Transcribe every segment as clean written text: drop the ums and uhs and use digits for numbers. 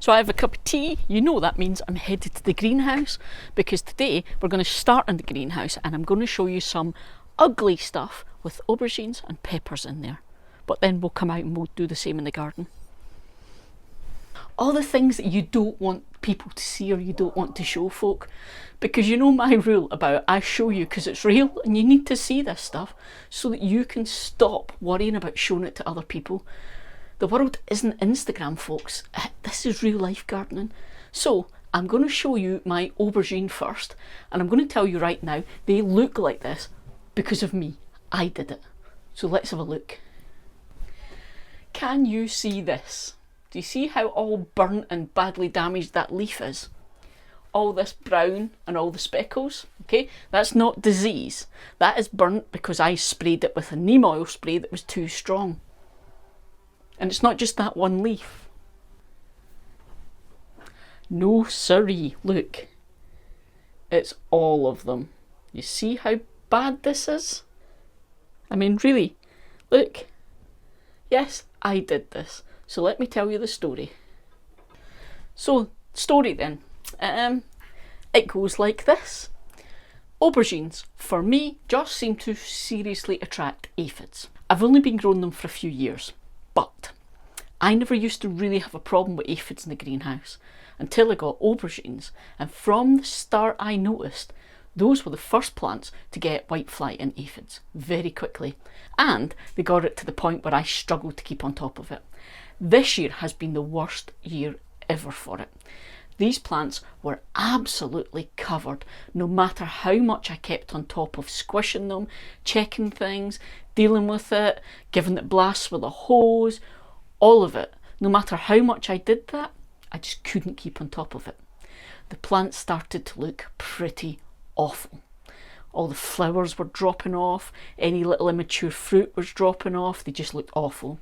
So I have a cup of tea. You know that means I'm headed to the greenhouse, because today we're going to start in the greenhouse and I'm going to show you some ugly stuff with aubergines and peppers in there. But then we'll come out and we'll do the same in the garden. All the things that you don't want people to see or you don't want to show folk, because you know my rule about I show you because it's real, and you need to see this stuff so that you can stop worrying about showing it to other people. The world isn't Instagram, folks. This is real life gardening. So I'm going to show you my aubergine first, and I'm going to tell you right now, they look like this because of me. I did it. So let's have a look. Can you see this? Do you see how all burnt and badly damaged that leaf is? All this brown and all the speckles, okay? That's not disease. That is burnt because I sprayed it with a neem oil spray that was too strong. And it's not just that one leaf. No siree, look. It's all of them. You see how bad this is? I mean, really, look. Yes, I did this. So let me tell you the story. So, story then. It goes like this. Aubergines, for me, just seem to seriously attract aphids. I've only been growing them for a few years, but I never used to really have a problem with aphids in the greenhouse until I got aubergines, and from the start I noticed those were the first plants to get whitefly and aphids very quickly, and they got it to the point where I struggled to keep on top of it. This year has been the worst year ever for it. These plants were absolutely covered, no matter how much I kept on top of squishing them, checking things, dealing with it, giving it blasts with a hose, all of it. No matter how much I did that, I just couldn't keep on top of it. The plants started to look pretty awful. All the flowers were dropping off, any little immature fruit was dropping off, they just looked awful.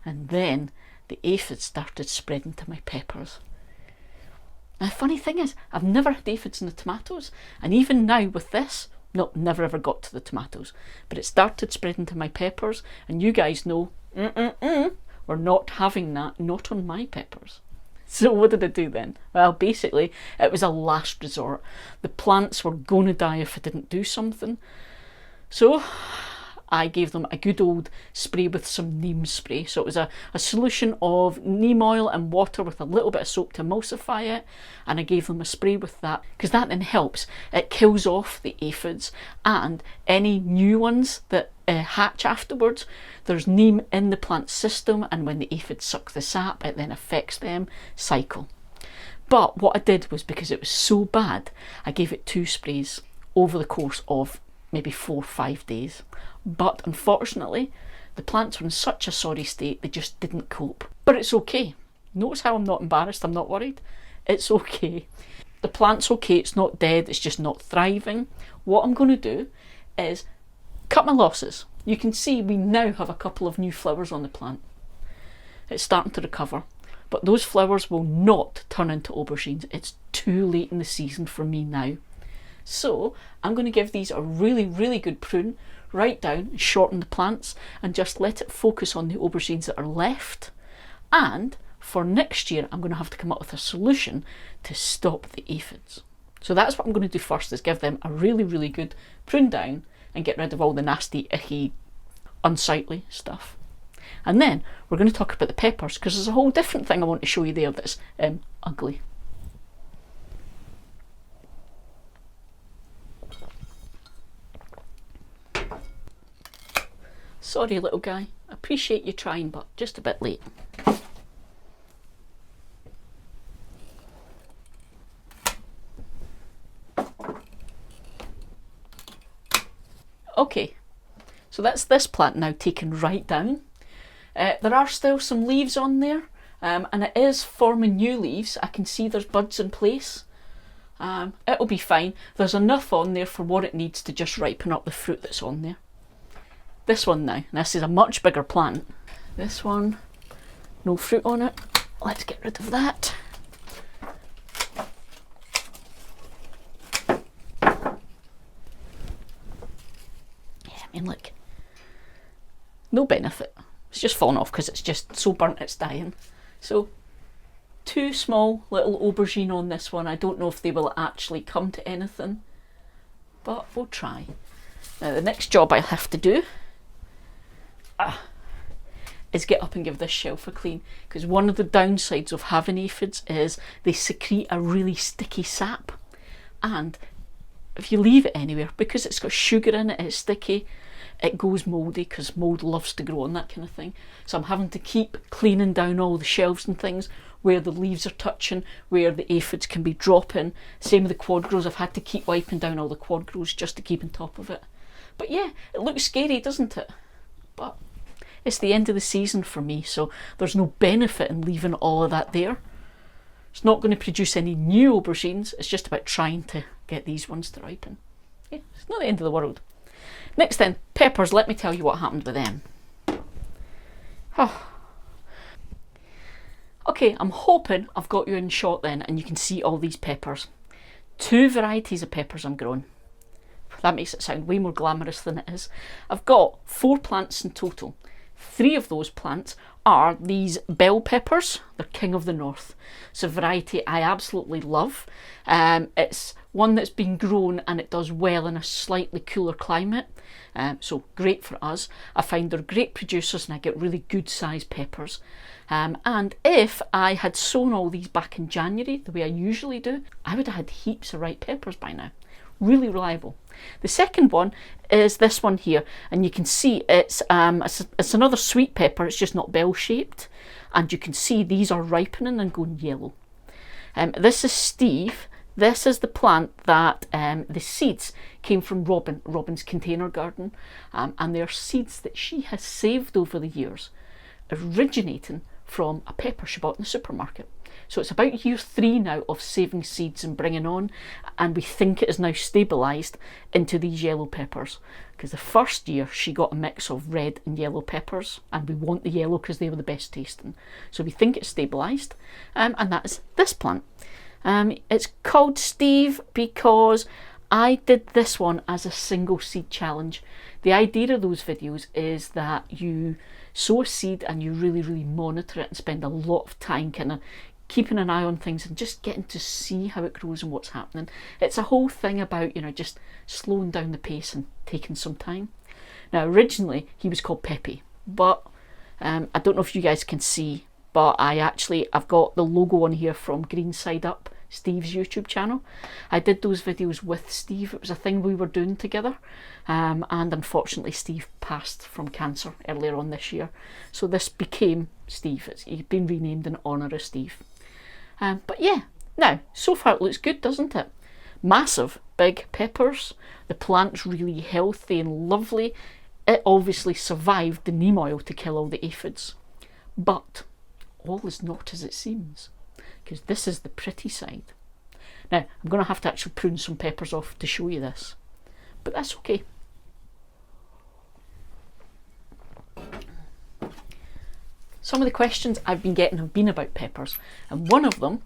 And then the aphids started spreading to my peppers. Now the funny thing is, I've never had aphids in the tomatoes, and even now with this, no, never ever got to the tomatoes, but it started spreading to my peppers, and you guys know, we're not having that, not on my peppers. So what did I do then? Well, basically, it was a last resort. The plants were going to die if I didn't do something. So I gave them a good old spray with some neem spray. So it was a solution of neem oil and water with a little bit of soap to emulsify it. And I gave them a spray with that, because that then helps. It kills off the aphids and any new ones that hatch afterwards. There's neem in the plant system, and when the aphids suck the sap, it then affects them. Cycle. But what I did was, because it was so bad, I gave it 2 sprays over the course of maybe 4 or 5 days. But unfortunately, the plants were in such a sorry state, they just didn't cope. But it's okay. Notice how I'm not embarrassed, I'm not worried. It's okay. The plant's okay, it's not dead, it's just not thriving. What I'm going to do is cut my losses. You can see we now have a couple of new flowers on the plant. It's starting to recover. But those flowers will not turn into aubergines. It's too late in the season for me now. So I'm going to give these a really, really good prune, right down and shorten the plants and just let it focus on the aubergines that are left. And for next year, I'm going to have to come up with a solution to stop the aphids. So that's what I'm going to do first, is give them a really, really good prune down and get rid of all the nasty, icky, unsightly stuff. And then we're going to talk about the peppers, because there's a whole different thing I want to show you there that's ugly. Sorry, little guy. Appreciate you trying, but just a bit late. Okay, so that's this plant now taken right down. There are still some leaves on there, and it is forming new leaves. I can see there's buds in place. It'll be fine. There's enough on there for what it needs to just ripen up the fruit that's on there. This one now, this is a much bigger plant. This one, no fruit on it. Let's get rid of that. Yeah, I mean, look, no benefit. It's just fallen off because it's just so burnt it's dying. So two small little aubergine on this one. I don't know if they will actually come to anything, but we'll try. Now the next job I have to do is get up and give this shelf a clean, because one of the downsides of having aphids is they secrete a really sticky sap, and if you leave it anywhere, because it's got sugar in it, it's sticky, it goes mouldy, because mould loves to grow on that kind of thing. So I'm having to keep cleaning down all the shelves and things where the leaves are touching, where the aphids can be dropping. Same with the quad grows, I've had to keep wiping down all the quad grows just to keep on top of it. But yeah, it looks scary, doesn't it? But it's the end of the season for me, so there's no benefit in leaving all of that there. It's not going to produce any new aubergines, it's just about trying to get these ones to ripen. Yeah, it's not the end of the world. Next then, peppers. Let me tell you what happened with them. Oh. Okay, I'm hoping I've got you in shot then and you can see all these peppers. Two varieties of peppers I'm growing. That makes it sound way more glamorous than it is. I've got 4 plants in total. 3 of those plants are these bell peppers. They're King of the North. It's a variety I absolutely love. It's one that's been grown and it does well in a slightly cooler climate. So great for us. I find they're great producers and I get really good sized peppers. And if I had sown all these back in January, the way I usually do, I would have had heaps of ripe peppers by now. Really reliable. The second one is this one here, and you can see it's another sweet pepper. It's just not bell shaped, and you can see these are ripening and going yellow. This is Steve. This is the plant that the seeds came from Robin's container garden, and they're seeds that she has saved over the years, originating from a pepper she bought in the supermarket. So it's about year 3 now of saving seeds and bringing on, and we think it is now stabilised into these yellow peppers, because the first year she got a mix of red and yellow peppers, and we want the yellow because they were the best tasting. So we think it's stabilised, and that is this plant. It's called Steve because I did this one as a single seed challenge. The idea of those videos is that you sow a seed and you really monitor it and spend a lot of time kind of keeping an eye on things and just getting to see how it grows and what's happening. It's a whole thing about, you know, just slowing down the pace and taking some time. Now originally he was called Pepe, but I don't know if you guys can see, but I've got the logo on here from Green Side Up, Steve's YouTube channel. I did those videos with Steve. It was a thing we were doing together, and unfortunately Steve passed from cancer earlier on this year, so this became Steve. He's been renamed in honour of Steve. But yeah, now so far it looks good, doesn't it? Massive big peppers. The plant's really healthy and lovely. It obviously survived the neem oil to kill all the aphids, but all is not as it seems, because this is the pretty side. Now I'm going to have to actually prune some peppers off to show you this, but that's okay. Some of the questions I've been getting have been about peppers, and one of them,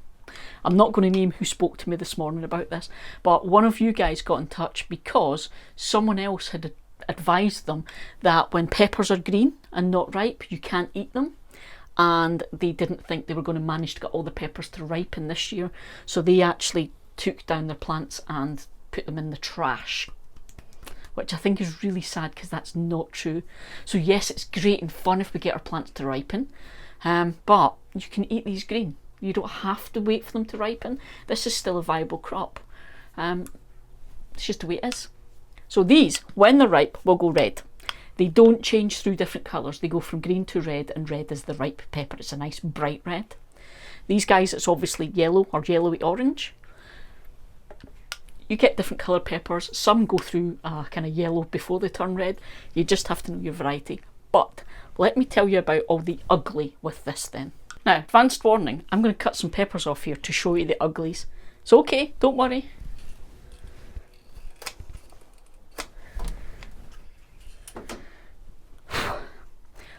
I'm not going to name who spoke to me this morning about this, but one of you guys got in touch because someone else had advised them that when peppers are green and not ripe, you can't eat them. And they didn't think they were going to manage to get all the peppers to ripen this year, so they actually took down their plants and put them in the trash, which I think is really sad because that's not true. So yes, it's great and fun if we get our plants to ripen, but you can eat these green. You don't have to wait for them to ripen. This is still a viable crop. It's just the way it is. So these, when they're ripe, will go red. They don't change through different colours. They go from green to red, and red is the ripe pepper. It's a nice bright red. These guys, it's obviously yellow or yellowy orange. You get different coloured peppers. Some go through kind of yellow before they turn red. You just have to know your variety. But let me tell you about all the ugly with this then. Now, advanced warning, I'm going to cut some peppers off here to show you the uglies. It's okay, don't worry.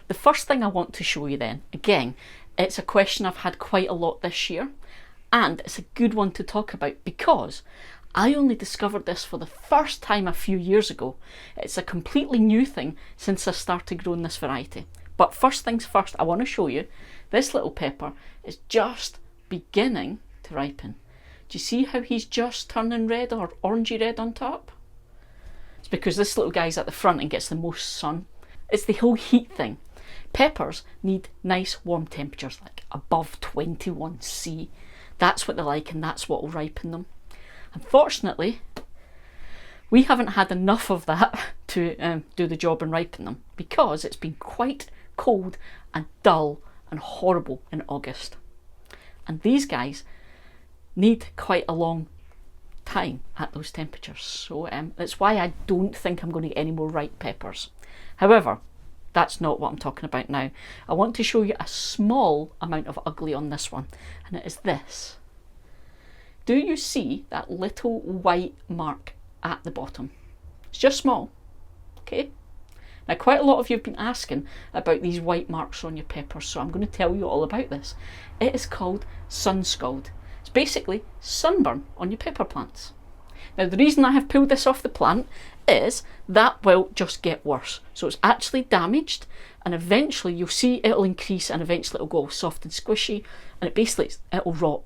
The first thing I want to show you then, again, it's a question I've had quite a lot this year, and it's a good one to talk about because I only discovered this for the first time a few years ago. It's a completely new thing since I started growing this variety. But first things first, I want to show you this little pepper is just beginning to ripen. Do you see how he's just turning red or orangey red on top? It's because this little guy's at the front and gets the most sun. It's the whole heat thing. Peppers need nice warm temperatures, like above 21°C. That's what they like, and that's what will ripen them. Unfortunately, we haven't had enough of that to do the job and ripen them, because it's been quite cold and dull and horrible in August. And these guys need quite a long time at those temperatures. So that's why I don't think I'm going to get any more ripe peppers. However, that's not what I'm talking about now. I want to show you a small amount of ugly on this one, and it is this. Do you see that little white mark at the bottom? It's just small, okay? Now, quite a lot of you have been asking about these white marks on your peppers, so I'm going to tell you all about this. It is called Sunscald. It's basically sunburn on your pepper plants. Now, the reason I have pulled this off the plant is that will just get worse. So it's actually damaged, and eventually you'll see it'll increase, and eventually it'll go soft and squishy, and it'll rot.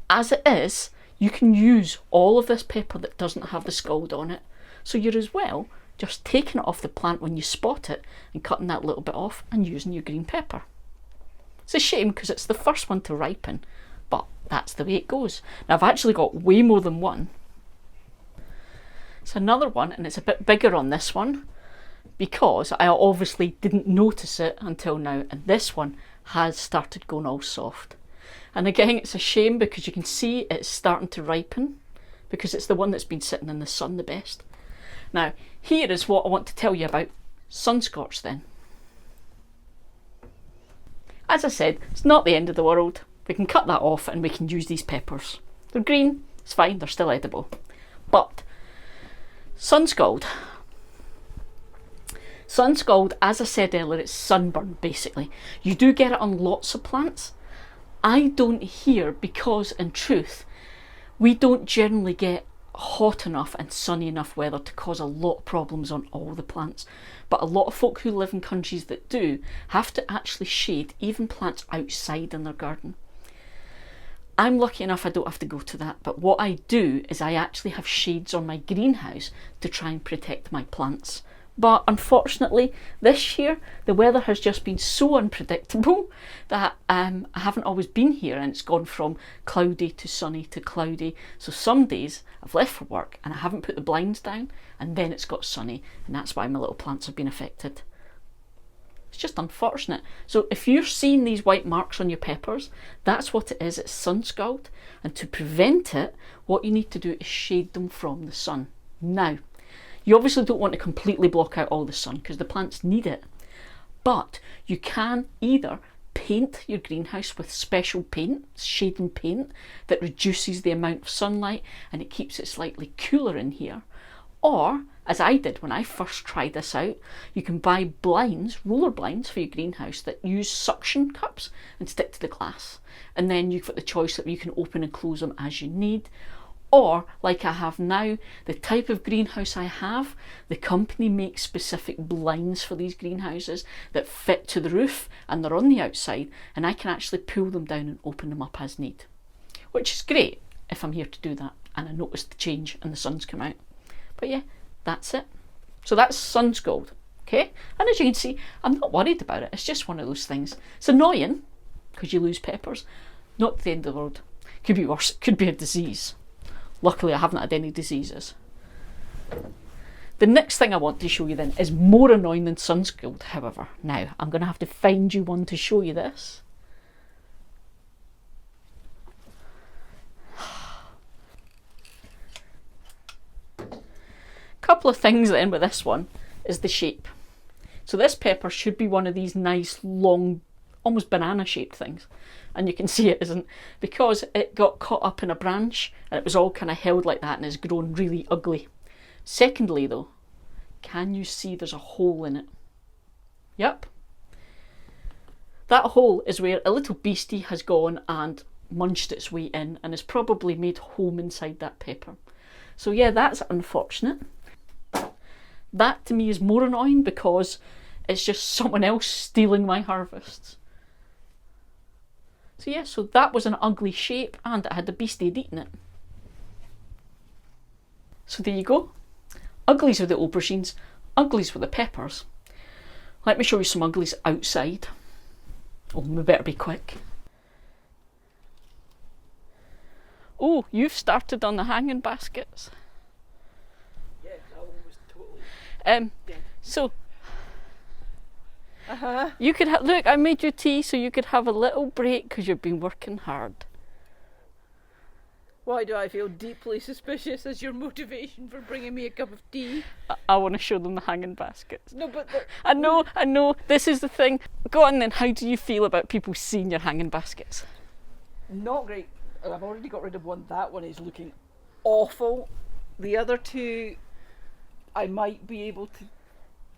As it is, you can use all of this pepper that doesn't have the scald on it. So you're as well just taking it off the plant when you spot it and cutting that little bit off and using your green pepper. It's a shame because it's the first one to ripen, but that's the way it goes. Now, I've actually got way more than one. It's another one, and it's a bit bigger on this one because I obviously didn't notice it until now, and this one has started going all soft. And again, it's a shame because you can see it's starting to ripen because it's the one that's been sitting in the sun the best. Now, here is what I want to tell you about sunscorch then. As I said, it's not the end of the world. We can cut that off and we can use these peppers. They're green, it's fine, they're still edible. But Sunscald. Sunscald, as I said earlier, it's sunburn basically. You do get it on lots of plants. I don't here because, in truth, we don't generally get hot enough and sunny enough weather to cause a lot of problems on all the plants. But a lot of folk who live in countries that do have to actually shade even plants outside in their garden. I'm lucky enough I don't have to go to that, but what I do is I actually have shades on my greenhouse to try and protect my plants. But unfortunately, this year, the weather has just been so unpredictable that I haven't always been here, and it's gone from cloudy to sunny to cloudy. So some days I've left for work and I haven't put the blinds down, and then it's got sunny, and that's why my little plants have been affected. It's just unfortunate. So if you're seeing these white marks on your peppers, that's what it is. It's sunscald, and to prevent it, what you need to do is shade them from the sun. Now, you obviously don't want to completely block out all the sun because the plants need it, but you can either paint your greenhouse with special paint, shading paint, that reduces the amount of sunlight and it keeps it slightly cooler in here. Or, as I did when I first tried this out, you can buy blinds, roller blinds for your greenhouse that use suction cups and stick to the glass. And then you've got the choice that you can open and close them as you need. Or, like I have now, the type of greenhouse I have, the company makes specific blinds for these greenhouses that fit to the roof and they're on the outside, and I can actually pull them down and open them up as need. Which is great if I'm here to do that and I notice the change and the sun's come out. But yeah, that's it. So that's Sunscald, okay? And as you can see, I'm not worried about it. It's just one of those things. It's annoying because you lose peppers. Not the end of the world. Could be worse. Could be a disease. Luckily, I haven't had any diseases. The next thing I want to show you then is more annoying than Sunscald, however. Now, I'm going to have to find you one to show you this. Couple of things then with this one is the shape. So this pepper should be one of these nice long, almost banana shaped things, and you can see it isn't because it got caught up in a branch and it was all kind of held like that and it's grown really ugly. Secondly though, can you see there's a hole in it? Yep. That hole is where a little beastie has gone and munched its way in and has probably made home inside that pepper. So yeah, that's unfortunate. That to me is more annoying because it's just someone else stealing my harvests. So yeah, so that was an ugly shape and it had the beastie eating it. So there you go. Uglies with the aubergines, uglies with the peppers. Let me show you some uglies outside. Oh, we better be quick. Oh, you've started on the hanging baskets. Yeah, that one was totally dead. So you could look, I made you tea so you could have a little break because you've been working hard. Why do I feel deeply suspicious as your motivation for bringing me a cup of tea? I want to show them the hanging baskets. No, but... I know, this is the thing. Go on then, how do you feel about people seeing your hanging baskets? Not great. I've already got rid of one. That one is looking awful. The other two, I might be able to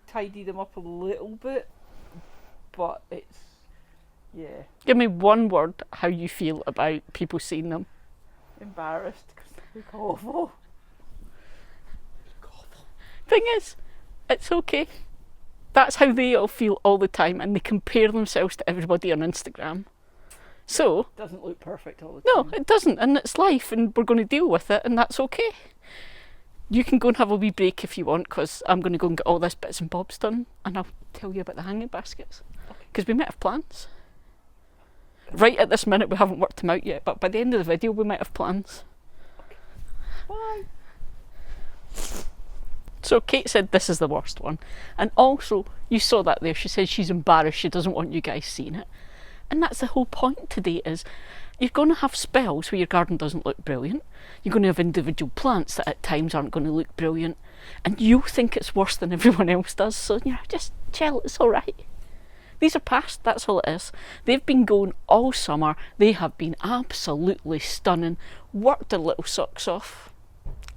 tidy them up a little bit, but it's... yeah. Give me one word how you feel about people seeing them. Embarrassed because they look awful. Thing is, it's okay. That's how they all feel all the time, and they compare themselves to everybody on Instagram. So It doesn't look perfect all the time. no, it doesn't, and it's life, and we're going to deal with it, and that's okay. You can go and have a wee break if you want, because I'm going to go and get all this bits and bobs done, and I'll tell you about the hanging baskets, because we might have plans. Right at this minute we haven't worked them out yet, but by the end of the video we might have plans. Bye. So Kate said this is the worst one, and also you saw that there, she said she's embarrassed, she doesn't want you guys seeing it, and that's the whole point today. Is you're going to have spells where your garden doesn't look brilliant, you're going to have individual plants that at times aren't going to look brilliant, and you think it's worse than everyone else does, so just chill, it's alright. These are past, that's all it is. They've been going all summer, they have been absolutely stunning, worked their little socks off,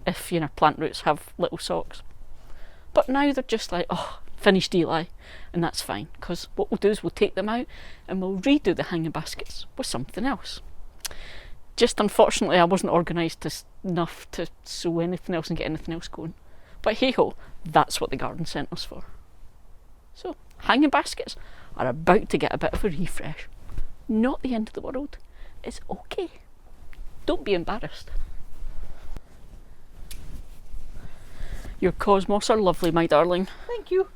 if plant roots have little socks. But now they're just like, oh, finished Eli, and that's fine, because what we'll do is we'll take them out and we'll redo the hanging baskets with something else. Just unfortunately I wasn't organised enough to sew anything else and get anything else going. But hey ho, that's what the garden centre's for. So, hanging baskets are about to get a bit of a refresh. Not the end of the world. It's okay. Don't be embarrassed. Your cosmos are lovely, my darling. Thank you.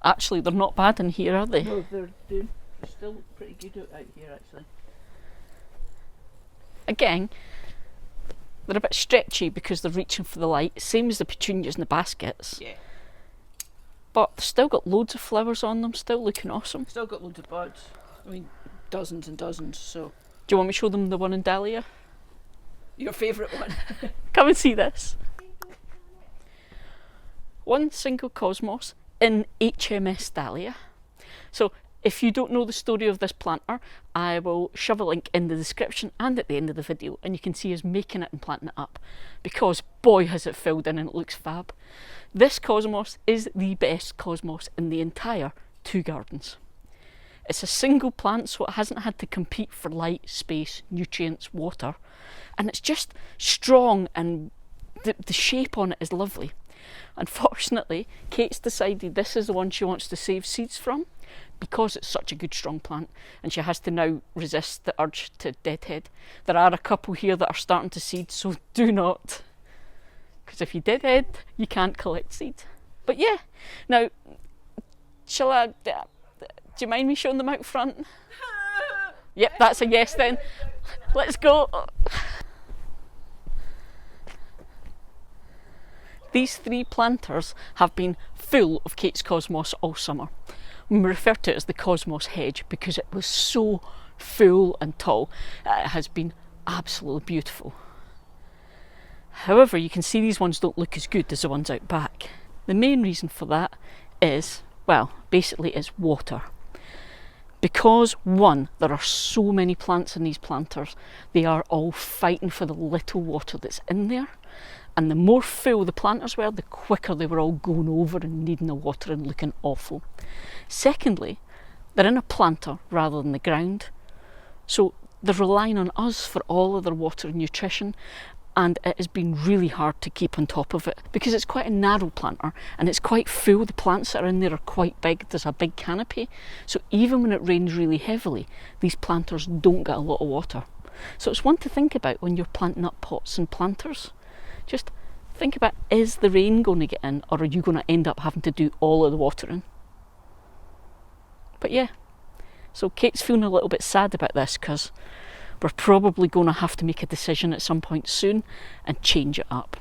Actually, they're not bad in here, are they? No, they're still pretty good out here, actually. Again, they're a bit stretchy because they're reaching for the light, same as the petunias in the baskets. Yeah. But they've still got loads of flowers on them, still looking awesome. Still got loads of buds. I mean, dozens and dozens, so... Do you want me to show them the one in Dahlia? Your favourite one. Come and see this. One single cosmos in HMS Dahlia. So if you don't know the story of this planter, I will shove a link in the description and at the end of the video, and you can see us making it and planting it up, because boy has it filled in and it looks fab. This cosmos is the best cosmos in the entire 2 gardens. It's a single plant, so it hasn't had to compete for light, space, nutrients, water, and it's just strong, and the shape on it is lovely. Unfortunately, Kate's decided this is the one she wants to save seeds from, because it's such a good strong plant, and she has to now resist the urge to deadhead. There are a couple here that are starting to seed, so do not, because if you deadhead you can't collect seed. But yeah, now shall I, do you mind me showing them out front? Yep, that's a yes then. Let's go. These 3 planters have been full of Kate's cosmos all summer. We refer to it as the cosmos hedge because it was so full and tall. It has been absolutely beautiful. However, you can see these ones don't look as good as the ones out back. The main reason for that is, well, basically it's water. Because one, there are so many plants in these planters, they are all fighting for the little water that's in there. And the more full the planters were, the quicker they were all going over and needing the water and looking awful. Secondly, they're in a planter rather than the ground, so they're relying on us for all of their water and nutrition, and it has been really hard to keep on top of it because it's quite a narrow planter and it's quite full. The plants that are in there are quite big. There's a big canopy, so even when it rains really heavily, these planters don't get a lot of water. So it's one to think about when you're planting up pots and planters. Just think about, is the rain going to get in, or are you going to end up having to do all of the watering? But yeah, so Kate's feeling a little bit sad about this because we're probably going to have to make a decision at some point soon and change it up.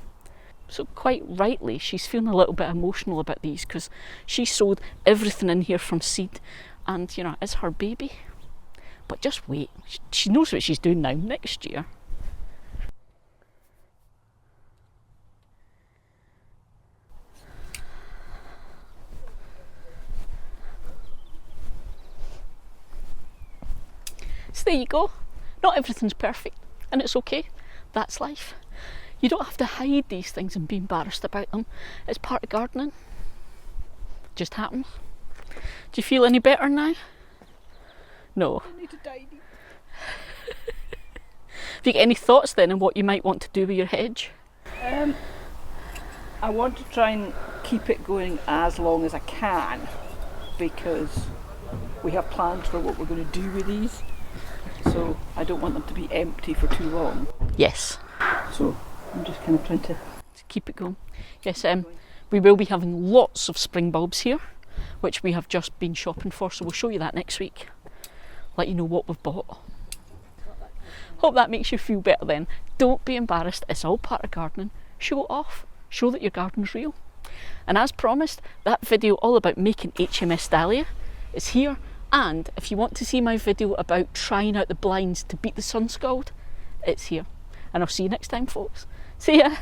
So quite rightly, she's feeling a little bit emotional about these because she sowed everything in here from seed, and you know, it's her baby. But just wait, she knows what she's doing now. Next year. So there you go. Not everything's perfect, and it's okay. That's life. You don't have to hide these things and be embarrassed about them. It's part of gardening. It just happens. Do you feel any better now? No. I need to tidy. Have you got any thoughts then on what you might want to do with your hedge? I want to try and keep it going as long as I can because we have plans for what we're going to do with these. So I don't want them to be empty for too long. Yes. So I'm just kind of trying to keep it going. Yes, we will be having lots of spring bulbs here, which we have just been shopping for, so we'll show you that next week. Let you know what we've bought. Hope that makes you feel better then. Don't be embarrassed, it's all part of gardening. Show it off. Show that your garden's real. And as promised, that video all about making HMS Dahlia is here. And if you want to see my video about trying out the blinds to beat the Sunscald, it's here. And I'll see you next time, folks. See ya!